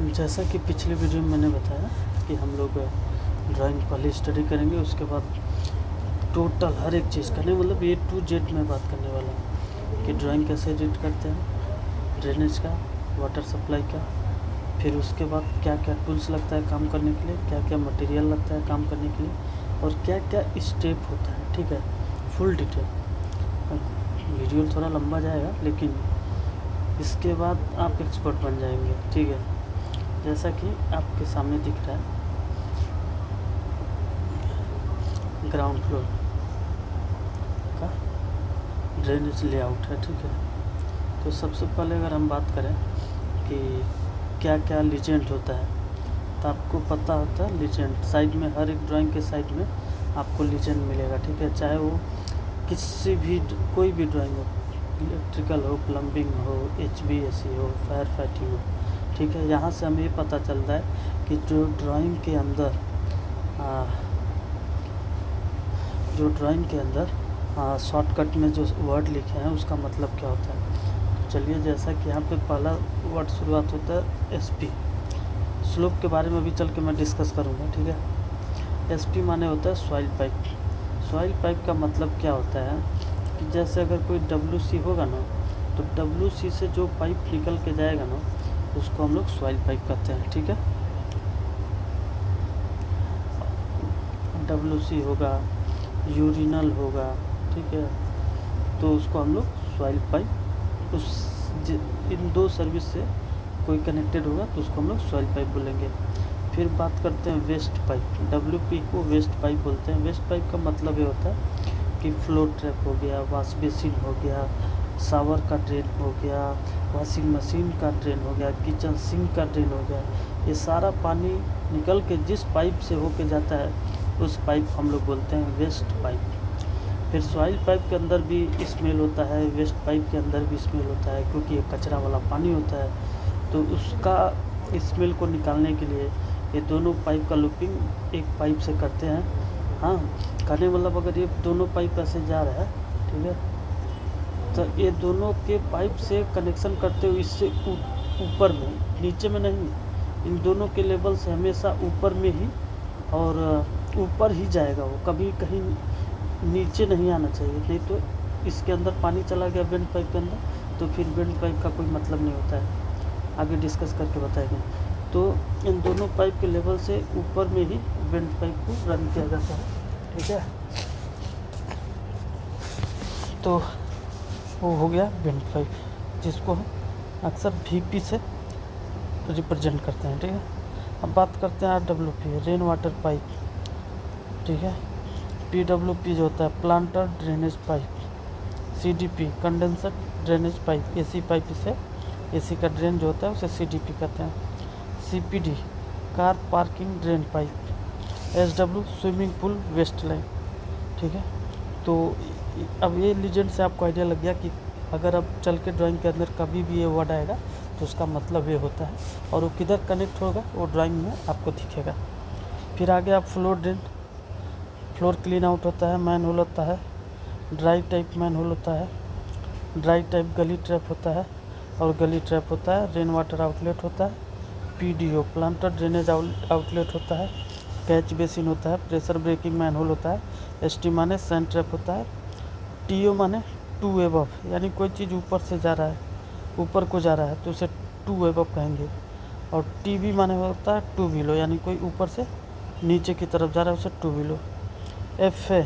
जैसा कि पिछले वीडियो में मैंने बताया कि हम लोग ड्राइंग पहले स्टडी करेंगे, उसके बाद टोटल हर एक चीज़ करने, मतलब A to Z में बात करने वाला हूँ कि ड्राइंग कैसे एडिट करते हैं, ड्रेनेज का, वाटर सप्लाई का, फिर उसके बाद क्या क्या टूल्स लगता है काम करने के लिए, क्या क्या मटेरियल लगता है काम करने के लिए, और क्या क्या स्टेप होता है। ठीक है, फुल डिटेल। वीडियो थोड़ा लंबा जाएगा, लेकिन इसके बाद आप एक्सपर्ट बन जाएंगे। ठीक है, जैसा कि आपके सामने दिख रहा है ग्राउंड फ्लोर का ड्रेनेज लेआउट है। ठीक है, तो सबसे पहले अगर हम बात करें कि क्या क्या लीजेंड होता है, तो आपको पता होता है लीजेंड साइड में, हर एक ड्राइंग के साइड में आपको लीजेंड मिलेगा। ठीक है, चाहे वो किसी भी कोई भी ड्राइंग हो, इलेक्ट्रिकल हो, प्लम्बिंग हो, HVAC हो, फायर फाइटिंग हो। ठीक है, यहाँ से हमें ये पता चलता है कि जो ड्राइंग के अंदर शॉर्टकट में जो वर्ड लिखे हैं उसका मतलब क्या होता है। तो चलिए, जैसा कि यहाँ पे पहला वर्ड शुरुआत होता है SP। स्लोप के बारे में भी चल के मैं डिस्कस करूँगा। ठीक है, SP माने होता है सॉइल पाइप। सॉइल पाइप का मतलब क्या होता है कि जैसे अगर कोई WC होगा ना, तो WC से जो पाइप निकल के जाएगा ना, उसको हम लोग सॉइल पाइप कहते हैं। ठीक है, WC होगा, यूरिनल होगा, ठीक है, तो उसको हम लोग सॉइल पाइप, इन दो सर्विस से कोई कनेक्टेड होगा तो उसको हम लोग सॉइल पाइप बोलेंगे। फिर बात करते हैं वेस्ट पाइप। WP को वेस्ट पाइप बोलते हैं। वेस्ट पाइप का मतलब ये होता है कि फ्लोर ट्रैप हो गया, वॉश बेसिन हो गया, शावर का ड्रेन हो गया, वॉशिंग मशीन का ड्रेन हो गया, किचन सिंक का ड्रेन हो गया, ये सारा पानी निकल के जिस पाइप से होके जाता है उस पाइप हम लोग बोलते हैं वेस्ट पाइप। फिर सॉइल पाइप के अंदर भी स्मेल होता है, वेस्ट पाइप के अंदर भी स्मेल होता है, क्योंकि ये कचरा वाला पानी होता है। तो उसका स्मेल को निकालने के लिए ये दोनों पाइप का लूपिंग एक पाइप से करते हैं। हाँ, कहने मतलब अगर ये दोनों पाइप ऐसे जा रहा है, ठीक है, तो ये दोनों के पाइप से कनेक्शन करते हुए इससे ऊपर में, नीचे में नहीं, इन दोनों के लेवल से हमेशा ऊपर में ही और ऊपर ही जाएगा वो, कभी कहीं नीचे नहीं आना चाहिए। नहीं तो इसके अंदर पानी चला गया वेंट पाइप के अंदर, तो फिर वेंट पाइप का कोई मतलब नहीं होता है। आगे डिस्कस करके बताएंगे। तो इन दोनों पाइप के लेवल से ऊपर में ही वेंट पाइप को रन किया जाता है। ठीक है, तो वो हो गया वेंट पाइप, जिसको हम अक्सर VP से रिप्रेजेंट करते हैं। ठीक है, अब बात करते हैं RWP, रेन वाटर पाइप। ठीक है, PWP जो होता है planter drainage pipe, CDP condenser drainage pipe, AC pipe से AC का ड्रेन जो होता है उसे CDP कहते हैं। CPD car parking drain pipe, SW swimming pool waste line. ठीक है, तो अब ये लीजेंड से आपको आइडिया लग गया कि अगर अब चल के ड्राइंग के अंदर कभी भी ये वर्ड आएगा तो उसका मतलब ये होता है, और वो किधर कनेक्ट होगा वो ड्राइंग में आपको दिखेगा। फिर आगे आप floor drain, floor clean out होता है, मैन होल होता है, ड्राई टाइप मैन होल होता है, ड्राई टाइप गली ट्रैप होता है, और गली ट्रैप होता है, रेन वाटर आउटलेट होता है, PDO प्लांटर ड्रेनेज आउटलेट होता है, कैच बेसिन होता है, प्रेशर ब्रेकिंग मैन होल होता है, ST माने सैंड ट्रैप होता है, TO माने टू एबव, यानी कोई चीज़ ऊपर से जा रहा है, ऊपर को जा रहा है तो उसे टू एबव कहेंगे, और TB माने होता है टू बिलो, यानी कोई ऊपर से नीचे की तरफ जा रहा है उसे टू बिलो। FA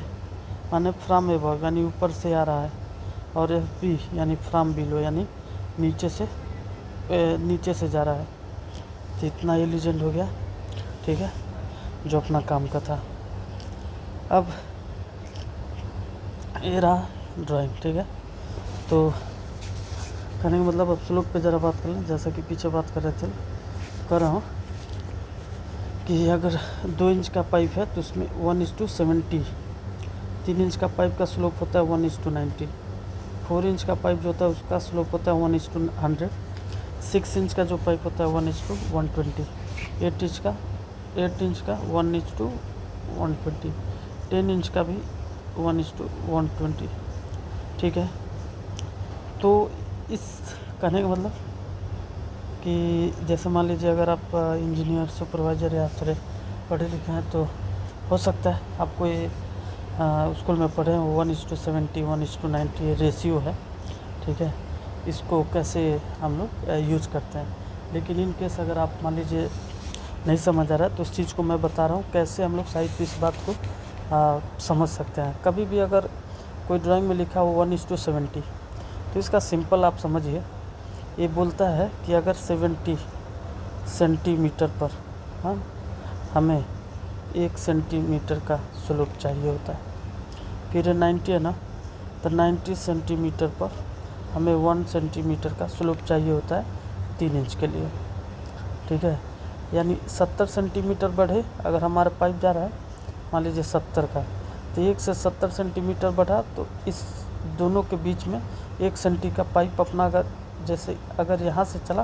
माने फ्रॉम एबव, यानी ऊपर से आ रहा है, और FB यानी फ्रॉम बिलो, यानी नीचे से जा रहा है। तो इतना ये लीजेंड हो गया। ठीक है, जो अपना काम का था। अब ये रहा ड्राइंग। ठीक है, तो कहने का मतलब अब स्लोप पे ज़रा बात कर लें। जैसा कि पीछे बात कर रहा हूँ कि अगर 2 इंच का पाइप है तो उसमें 1:70, 3 इंच का पाइप का स्लोप होता है 1:90, 4 इंच का पाइप जो होता है उसका स्लोप होता है 1:100, 6 इंच का जो पाइप होता है 1:120, 8 इंच का 1:120, 10 इंच का भी 1:120। ठीक है, तो इस कहने का मतलब कि जैसे मान लीजिए अगर आप इंजीनियर सुपरवाइज़र या फिर पढ़े लिखे हैं तो हो सकता है आपको ये स्कूल में पढ़े 1:70 1:90 रेशियो है, ठीक है। इसको कैसे हम लोग यूज करते हैं, लेकिन इन केस अगर आप मान लीजिए नहीं समझ आ रहा है तो उस चीज़ को मैं बता रहा हूँ कैसे हम लोग साइड पे इस बात को समझ सकते हैं। कभी भी अगर कोई ड्राइंग में लिखा हो 1:70 तो इसका सिंपल आप समझिए, ये बोलता है कि अगर 70 सेंटीमीटर पर हमें 1 सेंटीमीटर का स्लोप चाहिए होता है। फिर 90 है ना, तो 90 सेंटीमीटर पर हमें 1 सेंटीमीटर का स्लोप चाहिए होता है 3 इंच के लिए, ठीक है। यानी 70 सेंटीमीटर बढ़े अगर हमारा पाइप जा रहा है मान लीजिए 70 का, तो 1 से 70 सेंटीमीटर बढ़ा तो इस दोनों के बीच में 1 सेंटी का पाइप अपना जैसे अगर यहाँ से चला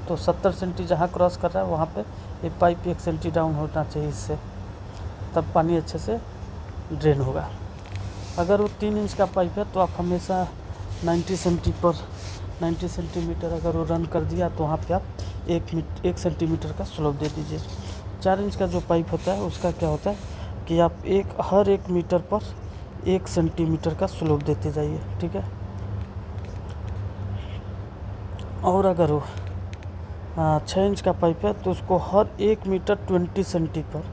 तो 70 सेंटी जहाँ क्रॉस कर रहा है वहाँ पे ये पाइप 1 सेंटी डाउन होना चाहिए इससे, तब पानी अच्छे से ड्रेन होगा। अगर वो 3 इंच का पाइप है तो आप हमेशा 90 सेंटीमीटर अगर वो रन कर दिया तो वहाँ पे आप 1 सेंटीमीटर का स्लोप दे दीजिए। 4 इंच का जो पाइप होता है उसका क्या होता है कि आप हर 1 मीटर पर 1 सेंटीमीटर का स्लोप देते जाइए, ठीक है। और अगर वो 6 इंच का पाइप है तो उसको हर 1 मीटर 20 सेंटी पर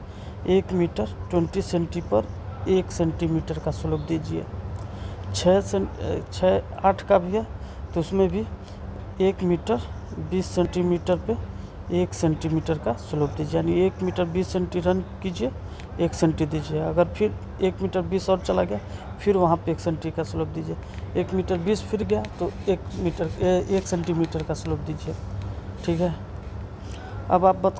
1 मीटर 20 सेंटी पर 1 सेंटीमीटर का स्लोप दीजिए। 8 का भी है तो उसमें भी 1 मीटर 20 सेंटीमीटर पे 1 सेंटीमीटर का स्लोप दीजिए, यानी 1 मीटर 20 सेंटी रन कीजिए 1 सेंटी दीजिए। अगर फिर 1 मीटर 20 और चला गया फिर वहाँ पे 1 सेंटी का स्लोप दीजिए। 1 मीटर 20 फिर गया तो 1 सेंटीमीटर का स्लोप दीजिए, ठीक है। अब आप